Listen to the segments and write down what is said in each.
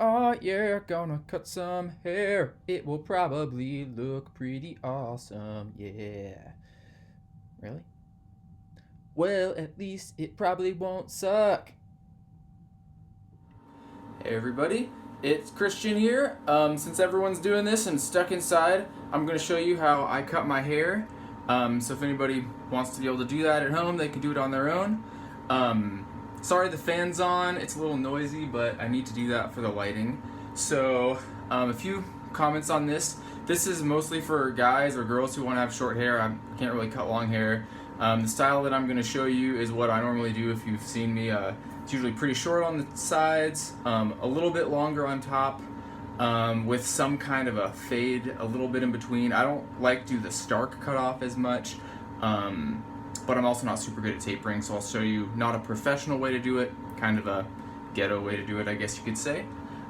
Oh yeah, gonna cut some hair. It will probably look pretty awesome. Yeah. Really? Well, at least it probably won't suck. Hey everybody, it's Christian here. Since everyone's doing this and stuck inside, I'm gonna show you how I cut my hair. So if anybody wants to be able to do that at home, they can do it on their own. Sorry the fan's on, it's a little noisy, but I need to do that for the lighting. So a few comments on this. This is mostly for guys or girls who want to have short hair. I can't really cut long hair. The style that I'm going to show you is what I normally do if you've seen me. It's usually pretty short on the sides, a little bit longer on top, with some kind of a fade a little bit in between. I don't like to do the stark cutoff as much, but I'm also not super good at tapering, so I'll show you not a professional way to do it, kind of a ghetto way to do it, I guess you could say.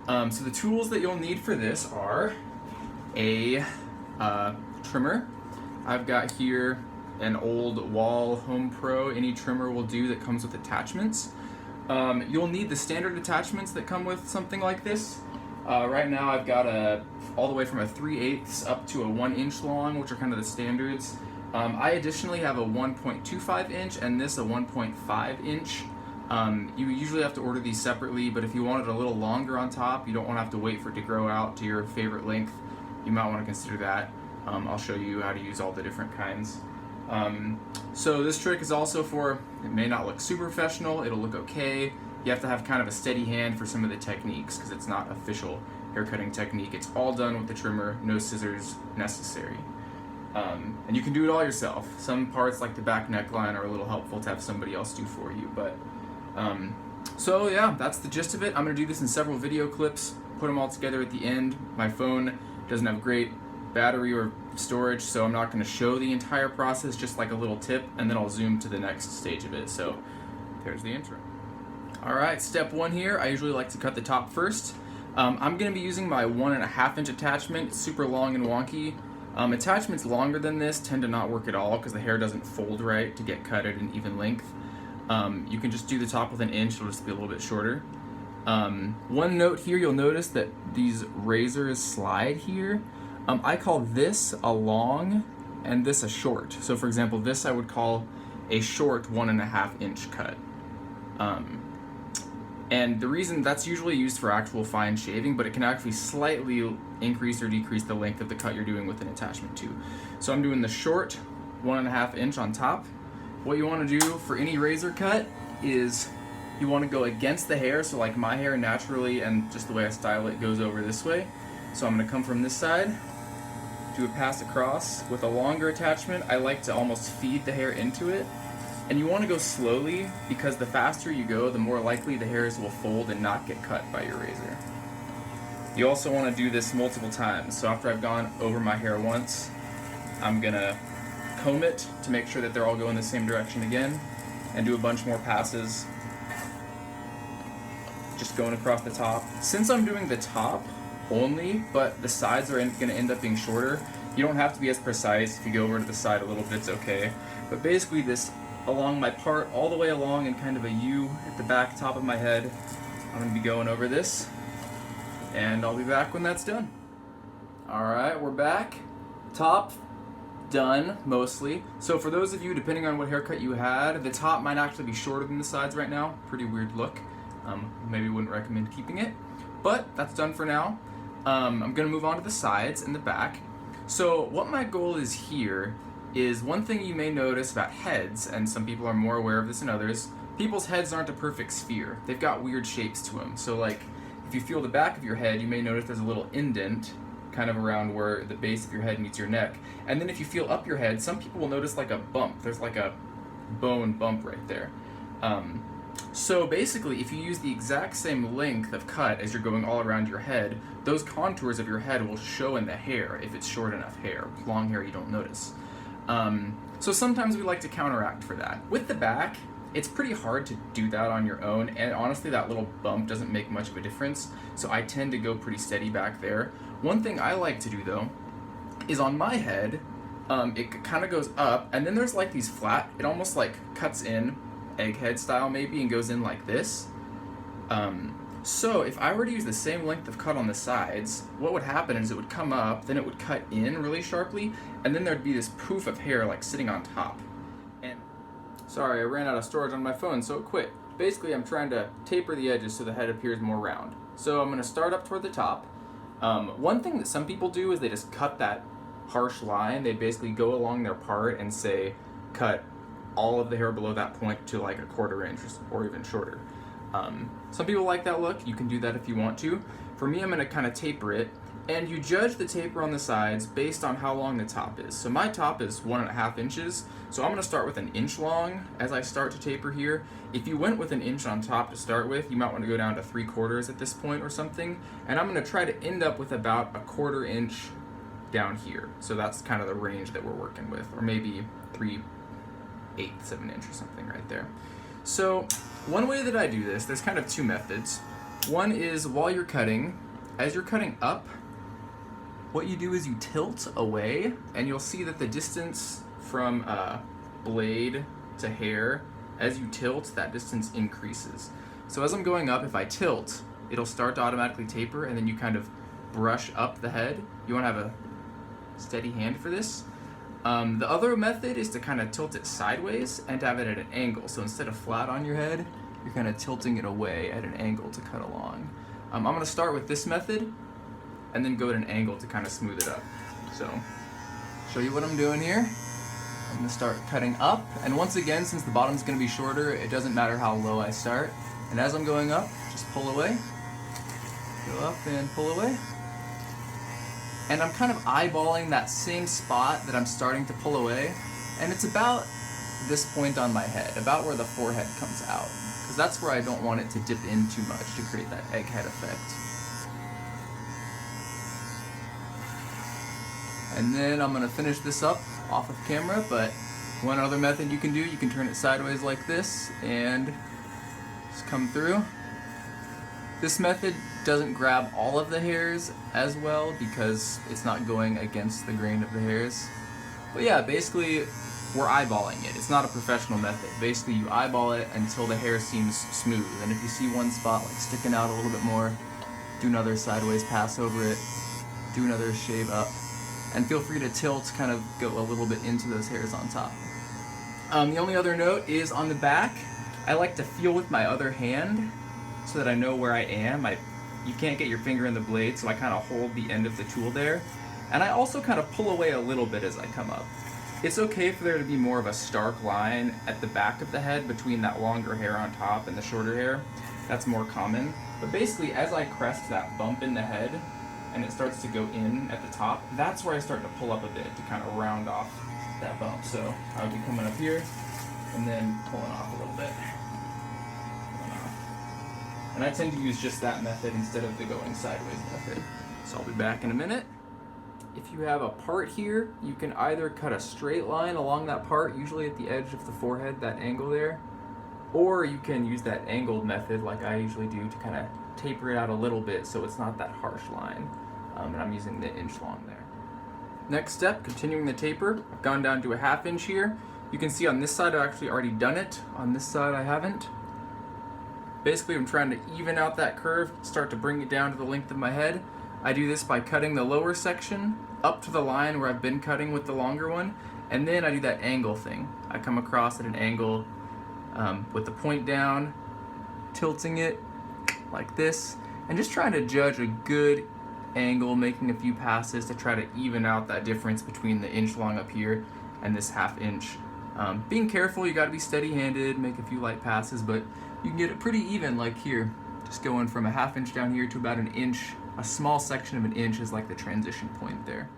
So the tools that you'll need for this are a trimmer. I've got here an old Wall Home Pro. Any trimmer will do that comes with attachments. You'll need the standard attachments that come with something like this. Right now I've got all the way from a 3/8 up to a 1 inch long, which are kind of the standards. I additionally have a 1.25 inch and this a 1.5 inch. You usually have to order these separately, but if you want it a little longer on top, you don't want to have to wait for it to grow out to your favorite length, you might want to consider that. I'll show you how to use all the different kinds. So this trick is also for, it may not look super professional, it'll look okay. You have to have kind of a steady hand for some of the techniques because it's not official haircutting technique. It's all done with the trimmer, no scissors necessary. And you can do it all yourself. Some parts like the back neckline are a little helpful to have somebody else do for you, but so yeah, that's the gist of it. I'm going to do this in several video clips, put them all together at the end. My phone doesn't have great battery or storage, so I'm not going to show the entire process, just like a little tip, and then I'll zoom to the next stage of it. So there's the intro. Alright, step one here, I usually like to cut the top first. I'm going to be using my 1.5 inch attachment. It's super long and wonky. Attachments longer than this tend to not work at all because the hair doesn't fold right to get cut at an even length. You can just do the top with an inch, it'll just be a little bit shorter. One note here, you'll notice that these razors slide here. I call this a long and this a short. So for example, this I would call a short 1.5 inch cut. And the reason that's usually used for actual fine shaving, but it can actually slightly increase or decrease the length of the cut you're doing with an attachment too. So I'm doing the short 1.5 inch on top. What you want to do for any razor cut is you want to go against the hair, so like my hair naturally and just the way I style it goes over this way. So I'm going to come from this side, do a pass across. With a longer attachment, I like to almost feed the hair into it. And you want to go slowly because the faster you go, the more likely the hairs will fold and not get cut by your razor. You also want to do this multiple times. So after I've gone over my hair once, I'm going to comb it to make sure that they're all going the same direction again, and do a bunch more passes, just going across the top. Since I'm doing the top only, but the sides are going to end up being shorter, you don't have to be as precise. If you go over to the side a little bit, it's okay. But basically this along my part, all the way along in kind of a U at the back top of my head, I'm going to be going over this, and I'll be back when that's done. Alright, we're back. Top done, mostly. So for those of you, depending on what haircut you had, the top might actually be shorter than the sides right now. Pretty weird look. Maybe wouldn't recommend keeping it. But that's done for now. I'm going to move on to the sides and the back. So what my goal is here is one thing you may notice about heads, and some people are more aware of this than others, people's heads aren't a perfect sphere. They've got weird shapes to them. So like, if you feel the back of your head, you may notice there's a little indent kind of around where the base of your head meets your neck. And then if you feel up your head, some people will notice like a bump. There's like a bone bump right there. So basically, if you use the exact same length of cut as you're going all around your head, those contours of your head will show in the hair if it's short enough hair. Long hair you don't notice. So sometimes we like to counteract for that. With the back, it's pretty hard to do that on your own, and honestly that little bump doesn't make much of a difference, so I tend to go pretty steady back there. One thing I like to do though, is on my head, it kind of goes up, and then there's like these flat, it almost like cuts in, egghead style maybe, and goes in like this. So if I were to use the same length of cut on the sides, what would happen is it would come up, then it would cut in really sharply, and then there'd be this poof of hair like sitting on top. And sorry, I ran out of storage on my phone, so it quit. Basically, I'm trying to taper the edges so the head appears more round. So I'm going to start up toward the top. One thing that some people do is they just cut that harsh line. They basically go along their part and say, cut all of the hair below that point to like a 1/4 inch or even shorter. Some people like that look. You can do that if you want to. For me, I'm going to kind of taper it, and you judge the taper on the sides based on how long the top is. So my top is 1.5 inches, so I'm going to start with 1 inch long as I start to taper here. If you went with 1 inch on top to start with, you might want to go down to 3/4 at this point or something, and I'm going to try to end up with about a 1/4 inch down here. So that's kind of the range that we're working with, or maybe 3/8 of an inch or something right there. So one way that I do this, there's kind of two methods. One is while you're cutting, as you're cutting up, what you do is you tilt away, and you'll see that the distance from blade to hair, as you tilt, that distance increases. So as I'm going up, if I tilt, it'll start to automatically taper, and then you kind of brush up the head. You want to have a steady hand for this. The other method is to kind of tilt it sideways and to have it at an angle. So instead of flat on your head, you're kind of tilting it away at an angle to cut along. I'm going to start with this method and then go at an angle to kind of smooth it up. So, show you what I'm doing here. I'm going to start cutting up, and once again, since the bottom's going to be shorter, it doesn't matter how low I start. And as I'm going up, just pull away, go up and pull away. And I'm kind of eyeballing that same spot that I'm starting to pull away, and it's about this point on my head, about where the forehead comes out, because that's where I don't want it to dip in too much to create that egghead effect. And then I'm going to finish this up off of camera, but one other method you can do, you can turn it sideways like this and just come through. This method doesn't grab all of the hairs as well because it's not going against the grain of the hairs. But yeah, basically we're eyeballing it. It's not a professional method. Basically you eyeball it until the hair seems smooth, and if you see one spot like sticking out a little bit more, do another sideways pass over it, do another shave up, and feel free to tilt, kind of go a little bit into those hairs on top. The only other note is on the back, I like to feel with my other hand so that I know where I am. You can't get your finger in the blade, so I kind of hold the end of the tool there. And I also kind of pull away a little bit as I come up. It's okay for there to be more of a stark line at the back of the head between that longer hair on top and the shorter hair. That's more common. But basically, as I crest that bump in the head, and it starts to go in at the top, that's where I start to pull up a bit to kind of round off that bump. So I would be coming up here, and then pulling off a little bit. And I tend to use just that method instead of the going sideways method. So I'll be back in a minute. If you have a part here, you can either cut a straight line along that part, usually at the edge of the forehead, that angle there, or you can use that angled method like I usually do to kind of taper it out a little bit so it's not that harsh line. And I'm using the inch long there. Next step, continuing the taper. I've gone down to a 1/2 inch here. You can see on this side I've actually already done it. On this side I haven't. Basically, I'm trying to even out that curve, start to bring it down to the length of my head. I do this by cutting the lower section up to the line where I've been cutting with the longer one, and then I do that angle thing. I come across at an angle with the point down, tilting it like this, and just trying to judge a good angle, making a few passes to try to even out that difference between the inch long up here and this 1/2 inch. Being careful, you gotta be steady-handed, make a few light passes, but you can get it pretty even like here. Just going from a 1/2 inch down here to about 1 inch. A small section of 1 inch is like the transition point there.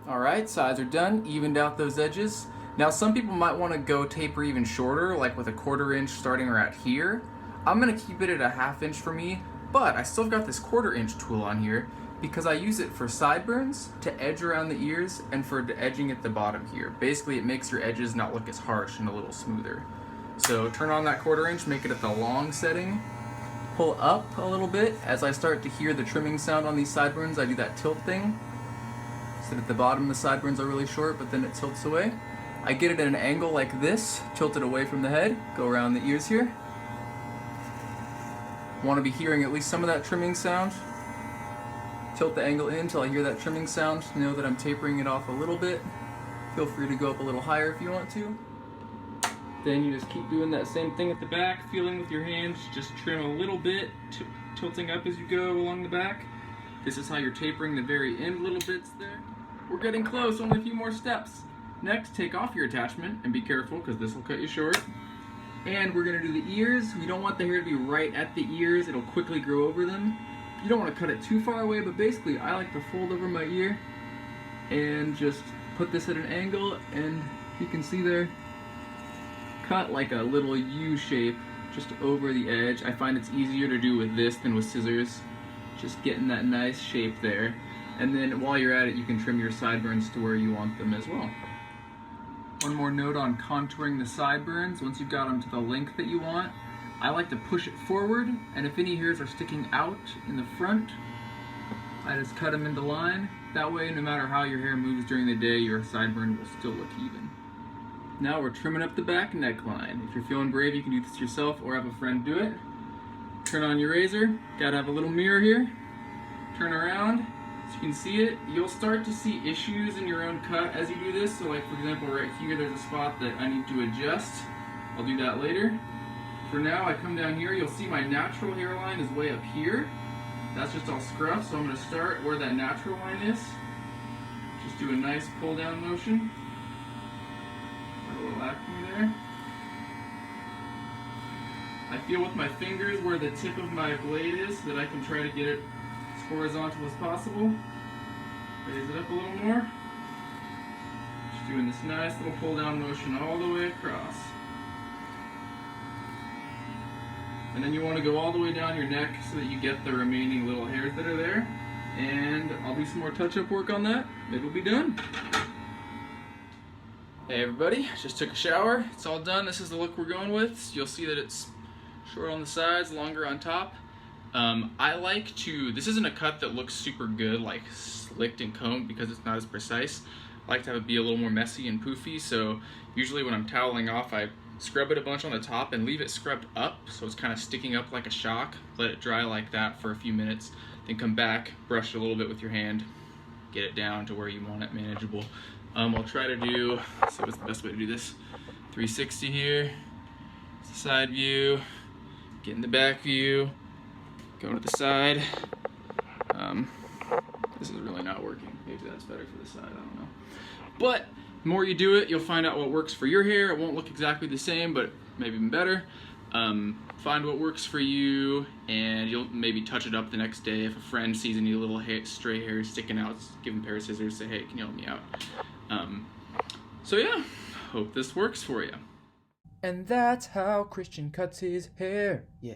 Alright, sides are done, evened out those edges. Now some people might want to go taper even shorter, like with a 1/4 inch starting right here. I'm going to keep it at a 1/2 inch for me, but I still got this 1/4 inch tool on here because I use it for sideburns, to edge around the ears, and for edging at the bottom here. Basically it makes your edges not look as harsh and a little smoother. So turn on that 1/4 inch, make it at the long setting, pull up a little bit. As I start to hear the trimming sound on these sideburns, I do that tilt thing. So at the bottom the sideburns are really short, but then it tilts away. I get it at an angle like this, tilt it away from the head, go around the ears here. Want to be hearing at least some of that trimming sound. Tilt the angle in until I hear that trimming sound. Know that I'm tapering it off a little bit. Feel free to go up a little higher if you want to. Then you just keep doing that same thing at the back, feeling with your hands, just trim a little bit, tilting up as you go along the back. This is how you're tapering the very end little bits there. We're getting close, only a few more steps. Next, take off your attachment and be careful because this will cut you short. And we're gonna do the ears. We don't want the hair to be right at the ears, it'll quickly grow over them. You don't want to cut it too far away, but basically I like to fold over my ear and just put this at an angle, and you can see there, cut like a little U shape just over the edge. I find it's easier to do with this than with scissors, just getting that nice shape there. And then while you're at it, you can trim your sideburns to where you want them as well. One more note on contouring the sideburns. Once you've got them to the length that you want, I like to push it forward, and if any hairs are sticking out in the front, I just cut them into line. That way, no matter how your hair moves during the day, your sideburn will still look even. Now we're trimming up the back neckline. If you're feeling brave, you can do this yourself or have a friend do it. Turn on your razor. Gotta have a little mirror here. Turn around so you can see it. You'll start to see issues in your own cut as you do this. So like for example, right here, there's a spot that I need to adjust. I'll do that later. For now, I come down here, you'll see my natural hairline is way up here. That's just all scruff, so I'm going to start where that natural line is. Just do a nice pull down motion. Got a little acne there. I feel with my fingers where the tip of my blade is so that I can try to get it as horizontal as possible. Raise it up a little more. Just doing this nice little pull down motion all the way across. And then you want to go all the way down your neck so that you get the remaining little hairs that are there. And I'll do some more touch-up work on that. It'll be done. Hey everybody, just took a shower. It's all done. This is the look we're going with. You'll see that it's short on the sides, longer on top. I like to, this isn't a cut that looks super good, like slicked and combed, because it's not as precise. I like to have it be a little more messy and poofy, so usually when I'm toweling off, I scrub it a bunch on the top and leave it scrubbed up so it's kind of sticking up like a shock. Let it dry like that for a few minutes, then come back, brush it a little bit with your hand, get it down to where you want it manageable. I'll try to do, let's see what's the best way to do this. 360 here, it's the side view, get in the back view, go to the side. This is really not working. Maybe that's better for the side, I don't know. But the more you do it, you'll find out what works for your hair. It won't look exactly the same, but maybe even better. Find what works for you, and you'll maybe touch it up the next day. If a friend sees any little stray hairs sticking out, give them a pair of scissors, say, hey, can you help me out? So yeah, hope this works for you. And that's how Christian cuts his hair, yeah.